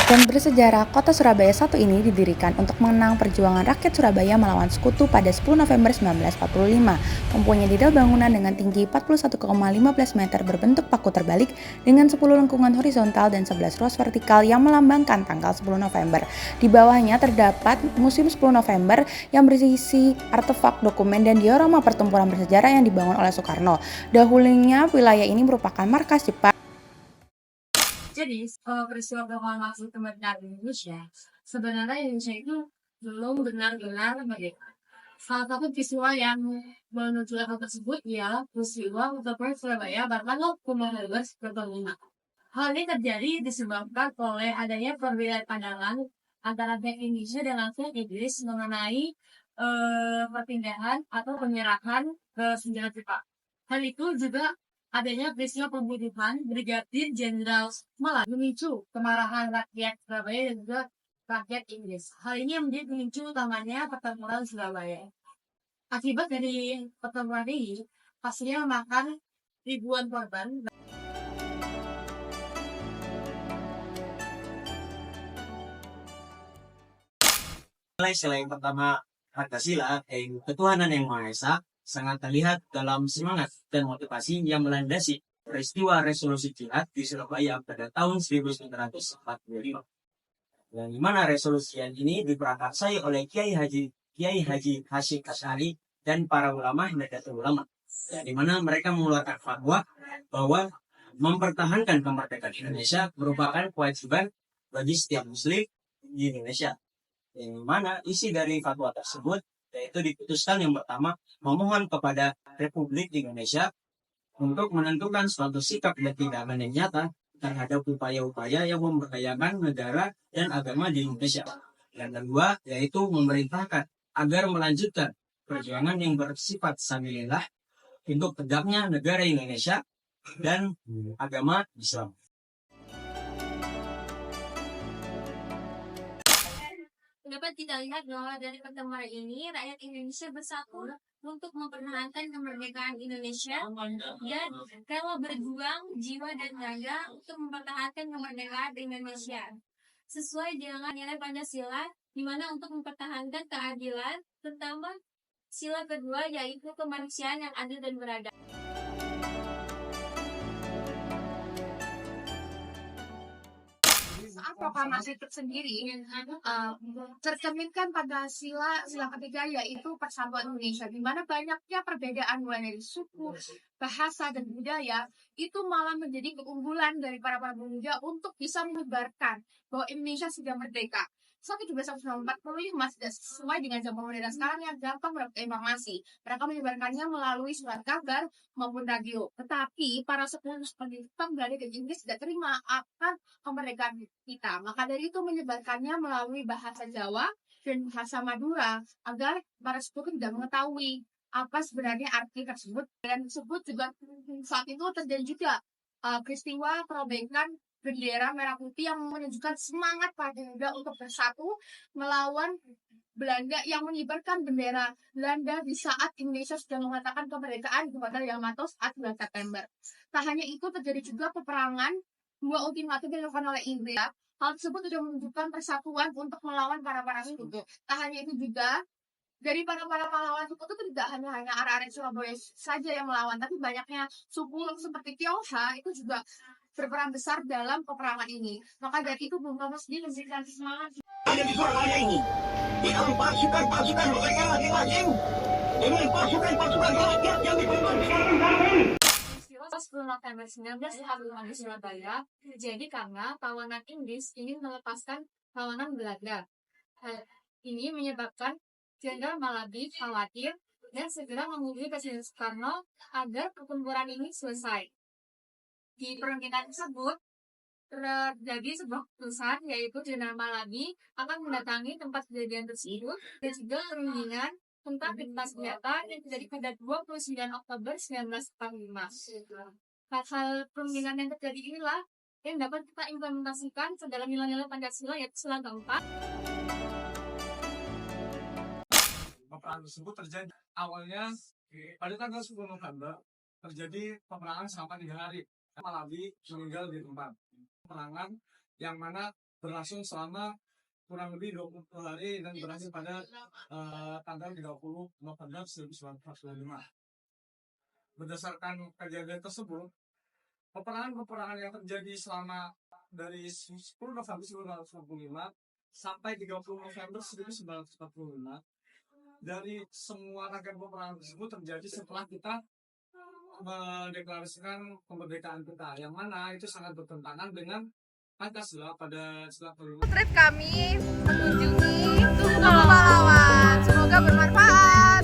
Dan bersejarah, kota Surabaya satu ini didirikan untuk mengenang perjuangan rakyat Surabaya melawan sekutu pada 10 November 1945. Mempunyai detail bangunan dengan tinggi 41,15 meter berbentuk paku terbalik dengan 10 lengkungan horizontal dan 11 ruas vertikal yang melambangkan tanggal 10 November. Di bawahnya terdapat Museum 10 November yang berisi artefak, dokumen, dan diorama pertempuran bersejarah yang dibangun oleh Soekarno. Dahulunya wilayah ini merupakan markas Jepang. Jadi, peristiwa proklamasi kemerdekaan Indonesia, sebenarnya Indonesia itu belum benar-benar merdeka. Salah satu peristiwa yang menunjukkan hal tersebut ialah peristiwa Utama Surabaya Bangkok Kumahaluas Pertamina. Hal ini terjadi disebabkan oleh adanya perbedaan pandangan antara pihak Indonesia dan pihak Inggris mengenai perpindahan atau penyerahan ke senjata Jepang. Hal itu juga adanya peristiwa pembunuhan Brigadir Jenderal Malah memicu kemarahan rakyat Surabaya dan juga rakyat Inggris. Hal ini yang menjadi pemicu utamanya pertempuran Surabaya. Akibat dari pertempuran ini, pastinya memakan ribuan korban. Nilai yang pertama Pancasila, yaitu ketuhanan yang Maha Esa, sangat terlihat dalam semangat dan motivasi yang melandasi peristiwa resolusi jihad di Surabaya pada tahun 1945. Yang mana resolusi ini diprakarsai oleh Kiai Haji Hasyim Asy'ari dan para ulama Nahdlatul Ulama, di mana mereka mengeluarkan fatwa bahwa mempertahankan kemerdekaan Indonesia merupakan kewajiban bagi setiap muslim di Indonesia. Yang mana isi dari fatwa tersebut yaitu diputuskan yang pertama memohon kepada Republik Indonesia untuk menentukan suatu sikap dan tindakan yang nyata terhadap upaya-upaya yang membahayakan negara dan agama di Indonesia. Dan kedua yaitu memerintahkan agar melanjutkan perjuangan yang bersifat sabilillah untuk tegaknya negara Indonesia dan agama Islam. Dapat kita lihat bahwa dari pertemuan ini rakyat Indonesia bersatu untuk mempertahankan kemerdekaan Indonesia dan rela berjuang jiwa dan raga untuk mempertahankan kemerdekaan Indonesia sesuai dengan nilai Pancasila, di mana untuk mempertahankan keadilan, terutama sila kedua yaitu kemanusiaan yang adil dan beradab. Saat proklamasi itu sendiri tercerminkan pada sila ketiga yaitu persatuan Indonesia, di mana banyaknya perbedaan mulai dari suku, bahasa, dan budaya itu malah menjadi keunggulan dari para pemuda untuk bisa menyebarkan bahwa Indonesia sudah merdeka. Saat 1745 tidak sesuai dengan zaman modern sekarang yang gampang mendapat informasi. Mereka menyebarkannya melalui surat kabar maupun radio. Tetapi para sepuh seperti Jepang, Belanda, dan Inggris tidak terima akan kemerdekaan kita. Maka dari itu menyebarkannya melalui bahasa Jawa dan bahasa Madura agar para sepuh tidak mengetahui apa sebenarnya arti tersebut. Dan tersebut juga saat itu terjadi juga peristiwa perobekan bendera merah putih yang menunjukkan semangat para pemuda untuk bersatu melawan Belanda yang mengibarkan bendera Belanda di saat Indonesia sudah mengatakan kemerdekaan kepada Yamato saat 9 September. Tak hanya itu, terjadi juga peperangan dua ultimatum yang dilakukan oleh Inggris. Hal tersebut sudah menunjukkan persatuan untuk melawan para sekutu. Tak hanya itu juga, dari para pahlawan suku itu tidak hanya arah-arah Surabaya saja yang melawan, tapi banyaknya suku seperti Tionghoa itu juga berperan besar dalam peperangan ini. Maka dari itu Bung Tomo sendiri memberikan semangat. Ada di Surabaya ini, yang pasukan mereka lagi-lagi dengan pasukan rakyat yang dibentuk sekarang. 10 November 1945 di Surabaya terjadi karena tawanan Inggris ingin melepaskan tawanan Belanda. Hal ini menyebabkan Jenderal Maladi khawatir dan segera menghubungi Presiden Soekarno agar pertempuran ini selesai. Di perundingan tersebut terjadi sebuah keputusan yaitu Jenderal Maladi akan mendatangi tempat kejadian tersebut dan juga perundingan tentang lintas senjata yang terjadi pada 29 Oktober 1945. Hal-hal perundingan yang terjadi inilah yang dapat kita implementasikan ke dalam nilai-nilai Pancasila yaitu sila keempat. Peperangan tersebut terjadi awalnya pada tanggal 10 November terjadi peperangan selama 3 hari. Maladi meninggal di tempat peperangan yang mana berlangsung selama kurang lebih 20 hari dan berakhir pada tanggal 30 November 1945. Berdasarkan kejadian tersebut, peperangan yang terjadi selama dari 10 November 1945 sampai 30 November 1945, dari semua rangkaian peperangan tersebut terjadi setelah kita mendeklarasikan kemerdekaan kita, yang mana itu sangat bertentangan dengan Pancasila pada sila kelima. Trip kami mengunjungi Tugu Pahlawan. Semoga bermanfaat.